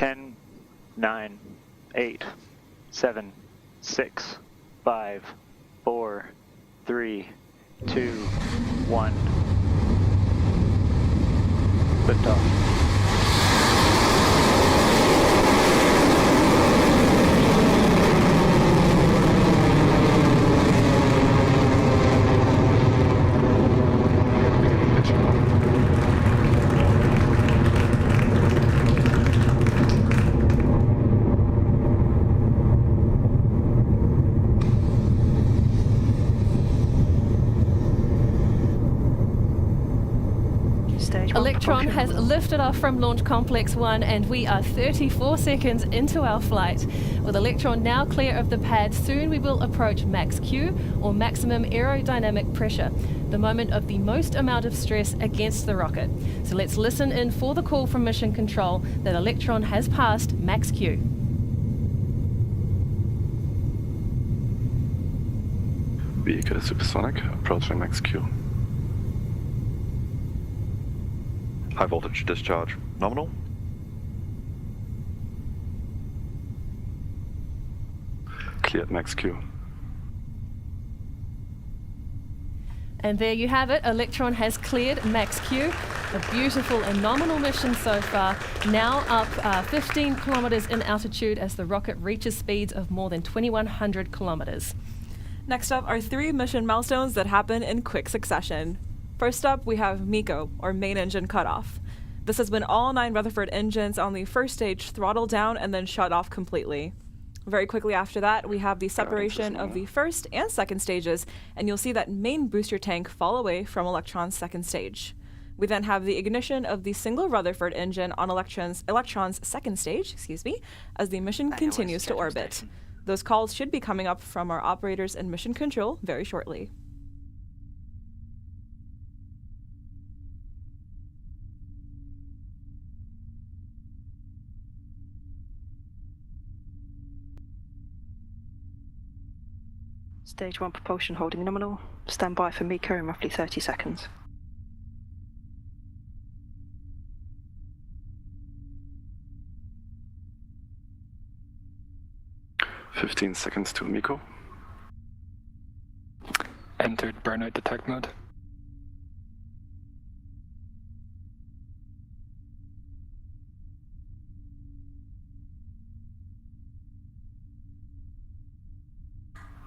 10, 9, 8, 7, 6, 5, 4, 3, 2, 1. Liftoff. Electron has lifted off from Launch Complex 1 and we are 34 seconds into our flight. With Electron now clear of the pad, soon we will approach max Q, or maximum aerodynamic pressure, the moment of the most amount of stress against the rocket. So let's listen in for the call from Mission Control that Electron has passed max Q. Vehicle is supersonic, approaching max Q. High voltage discharge nominal. Cleared max Q. And there you have it, Electron has cleared max Q. A beautiful and nominal mission so far, now up 15 kilometers in altitude as the rocket reaches speeds of more than 2,100 kilometers. Next up are 3 mission milestones that happen in quick succession. First up, we have MECO, or main engine cutoff. This has been all 9 Rutherford engines on the first stage throttled down and then shut off completely. Very quickly after that, we have the separation of the first and second stages, and you'll see that main booster tank fall away from Electron's second stage. We then have the ignition of the single Rutherford engine on Electron's second stage, as the mission continues to orbit. Those calls should be coming up from our operators in Mission Control very shortly. Stage 1 propulsion holding nominal. Stand by for MECO in roughly 30 seconds. "15 seconds to MECO. Entered burnout detect mode.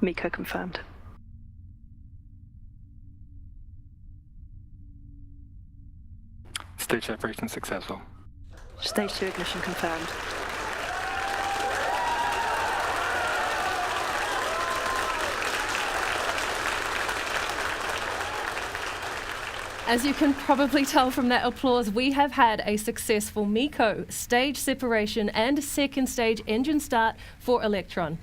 MECO confirmed. Stage separation successful. Stage 2 ignition confirmed. As you can probably tell from that applause, we have had a successful MECO, stage separation and second stage engine start for Electron.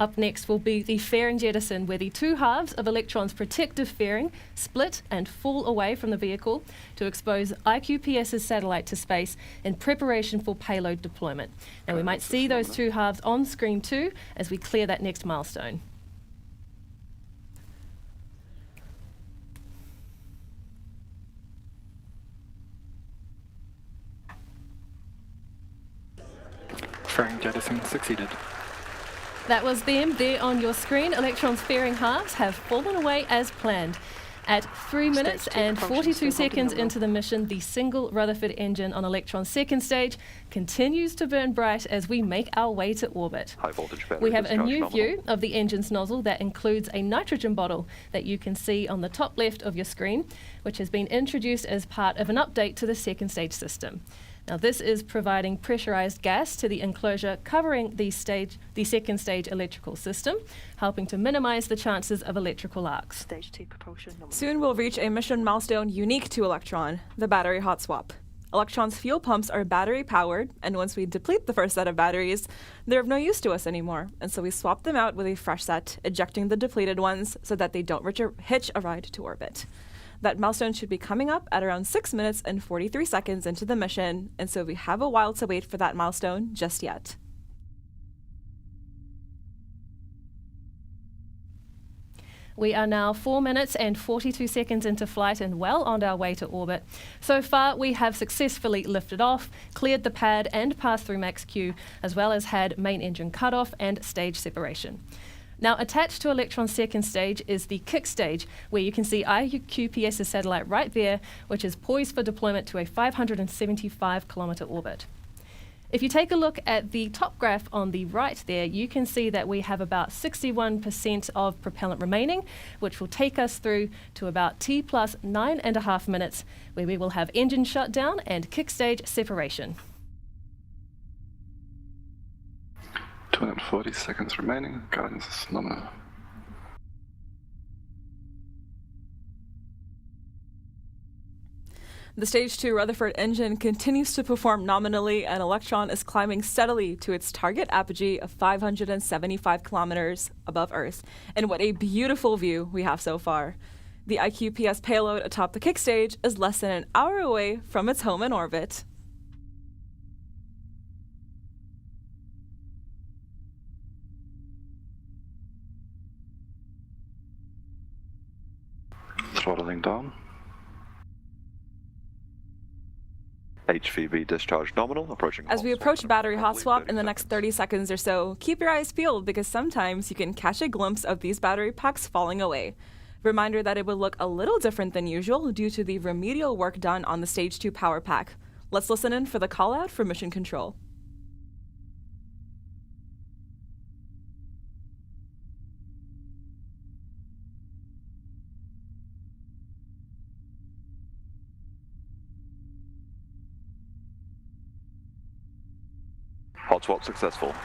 Up next will be the fairing jettison, where the 2 halves of Electron's protective fairing split and fall away from the vehicle to expose iQPS's satellite to space in preparation for payload deployment. Now we might see those 2 halves on screen too as we clear that next milestone. Fairing jettison succeeded. That was them there on your screen. Electron's fairing halves have fallen away as planned. At 3 minutes and 42 seconds into the mission, the single Rutherford engine on Electron's second stage continues to burn bright as we make our way to orbit. High voltage battery We have a discharge new nominal. view of the engine's nozzle that includes a nitrogen bottle that you can see on the top left of your screen, which has been introduced as part of an update to the second stage system. Now this is providing pressurized gas to the enclosure covering the second stage electrical system, helping to minimize the chances of electrical arcs. Stage 2 propulsion nominal. Soon we'll reach a mission milestone unique to Electron, the battery hot swap. Electron's fuel pumps are battery powered, and once we deplete the first set of batteries, they're of no use to us anymore, and so we swap them out with a fresh set, ejecting the depleted ones so that they don't hitch a ride to orbit. That milestone should be coming up at around 6 minutes and 43 seconds into the mission, and so we have a while to wait for that milestone just yet. We are now 4 minutes and 42 seconds into flight and well on our way to orbit. So far, we have successfully lifted off, cleared the pad and passed through max Q, as well as had main engine cutoff and stage separation. Now, attached to Electron's second stage is the kick stage, where you can see iQPS's satellite right there, which is poised for deployment to a 575-kilometer orbit. If you take a look at the top graph on the right there, you can see that we have about 61% of propellant remaining, which will take us through to about T plus 9.5 minutes, where we will have engine shutdown and kick stage separation. 240 seconds remaining. Guidance is nominal. The Stage 2 Rutherford engine continues to perform nominally, and Electron is climbing steadily to its target apogee of 575 kilometers above Earth. And what a beautiful view we have so far. The iQPS payload atop the kick stage is less than an hour away from its home in orbit. Throttling down. HVB discharge nominal, approaching. As we approach battery hot swap in the next 30 seconds or so, keep your eyes peeled because sometimes you can catch a glimpse of these battery packs falling away. Reminder that it would look a little different than usual due to the remedial work done on the Stage 2 power pack. Let's listen in for the call out for mission control. Hot swap successful.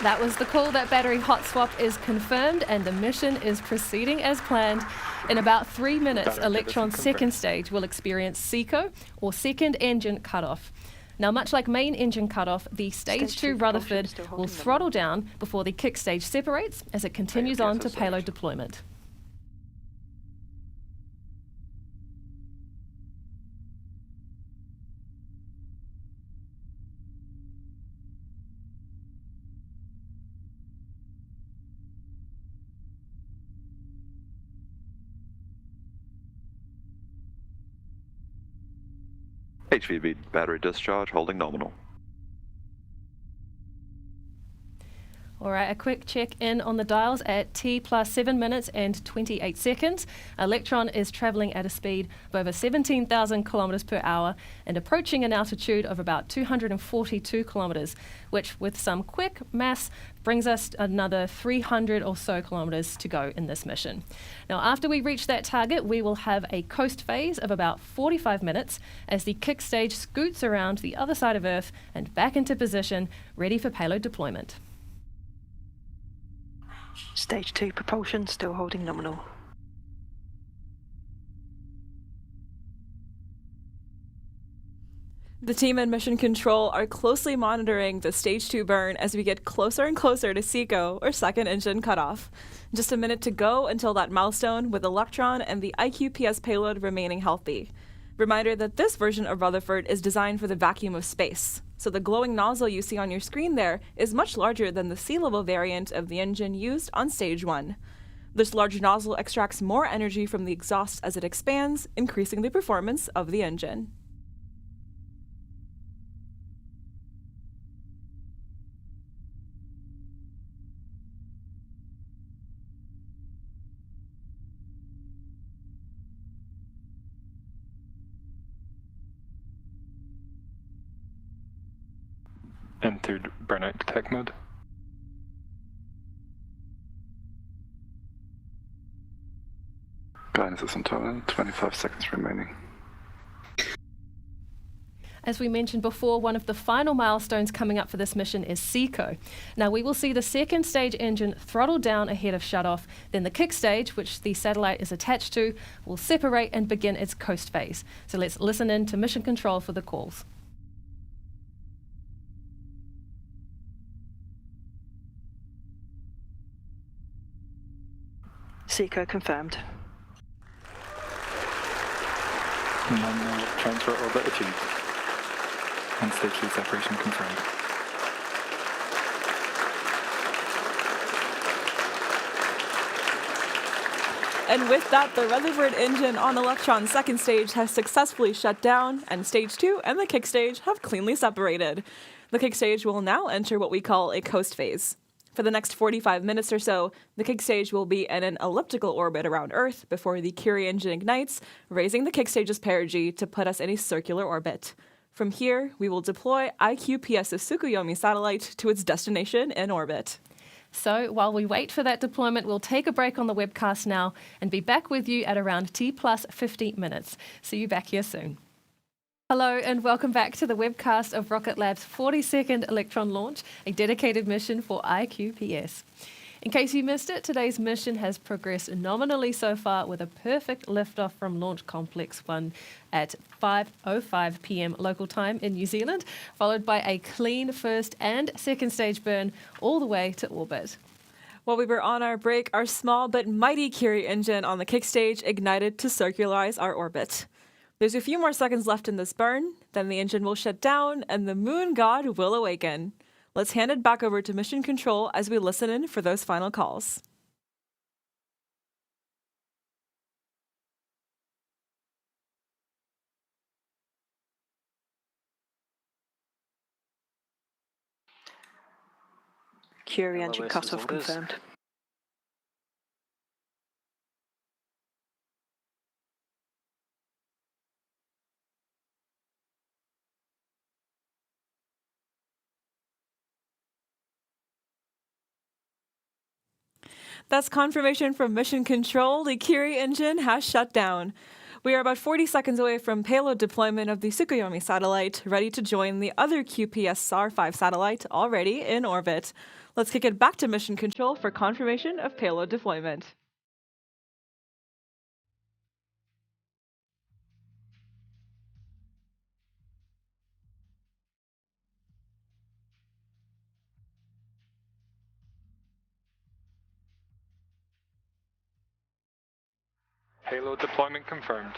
That was the call. That battery hot swap is confirmed and the mission is proceeding as planned. In about 3 minutes, Electron's second stage will experience SECO, or second engine cutoff. Now, much like main engine cutoff, the Stage 2 Rutherford will throttle down before the kick stage separates as it continues on to payload deployment. HVB battery discharge holding nominal. All right, a quick check in on the dials at T plus 7 minutes and 28 seconds. Electron is traveling at a speed of over 17,000 kilometers per hour and approaching an altitude of about 242 kilometers, which with some quick maths brings us another 300 or so kilometers to go in this mission. Now, after we reach that target, we will have a coast phase of about 45 minutes as the kick stage scoots around the other side of Earth and back into position, ready for payload deployment. Stage 2 propulsion still holding nominal. The team and mission control are closely monitoring the Stage 2 burn as we get closer and closer to SECO, or second engine cutoff. Just a minute to go until that milestone, with Electron and the iQPS payload remaining healthy. Reminder that this version of Rutherford is designed for the vacuum of space, so the glowing nozzle you see on your screen there is much larger than the sea level variant of the engine used on Stage 1. This large nozzle extracts more energy from the exhaust as it expands, increasing the performance of the engine. Entered burnout detect mode. Guidance is on terminal. 25 seconds remaining. As we mentioned before, one of the final milestones coming up for this mission is SECO. Now, we will see the second stage engine throttle down ahead of shutoff, then the kick stage, which the satellite is attached to, will separate and begin its coast phase. So let's listen in to mission control for the calls. SECO confirmed. Nominal transfer orbit achieved. And Stage 3 separation confirmed. And with that, the Rutherford engine on Electron's second stage has successfully shut down, and stage 2 and the kick stage have cleanly separated. The kick stage will now enter what we call a coast phase. For the next 45 minutes or so, the kick stage will be in an elliptical orbit around Earth before the Curie engine ignites, raising the kick stage's perigee to put us in a circular orbit. From here, we will deploy iQPS's Tsukuyomi satellite to its destination in orbit. So while we wait for that deployment, we'll take a break on the webcast now and be back with you at around T plus 50 minutes. See you back here soon. Hello and welcome back to the webcast of Rocket Lab's 42nd Electron launch, a dedicated mission for iQPS. In case you missed it, today's mission has progressed nominally so far with a perfect liftoff from Launch Complex 1 at 5:05 p.m. local time in New Zealand, followed by a clean first and second stage burn all the way to orbit. While we were on our break, our small but mighty Curie engine on the kick stage ignited to circularize our orbit. There's a few more seconds left in this burn, then the engine will shut down and the moon god will awaken. Let's hand it back over to Mission Control as we listen in for those final calls. Curie engine LOS cutoff as orders. confirmed. That's confirmation from Mission Control. The Curie engine has shut down. We are about 40 seconds away from payload deployment of the TSUKUYOMI satellite, ready to join the other QPS SAR 5 satellite already in orbit. Let's kick it back to Mission Control for confirmation of payload deployment. Payload deployment confirmed.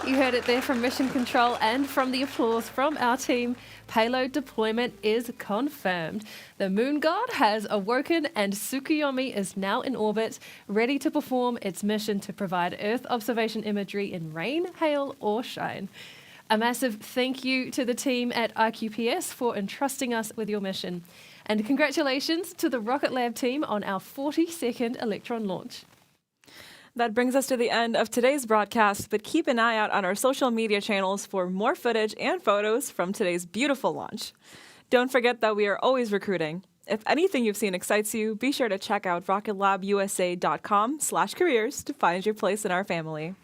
You heard it there from Mission Control and from the applause from our team. Payload deployment is confirmed. The moon god has awoken and Tsukuyomi is now in orbit, ready to perform its mission to provide Earth observation imagery in rain, hail, or shine. A massive thank you to the team at iQPS for entrusting us with your mission. And congratulations to the Rocket Lab team on our 42nd Electron launch. That brings us to the end of today's broadcast, but keep an eye out on our social media channels for more footage and photos from today's beautiful launch. Don't forget that we are always recruiting. If anything you've seen excites you, be sure to check out rocketlabusa.com/careers to find your place in our family.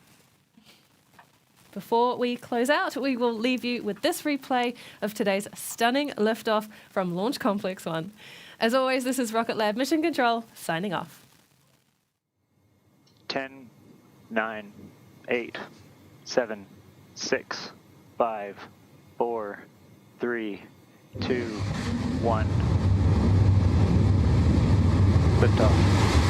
Before we close out, we will leave you with this replay of today's stunning liftoff from Launch Complex 1. As always, this is Rocket Lab Mission Control, signing off. 10, 9, 8, 7, 6, 5, 4, 3, 2, 1. Liftoff.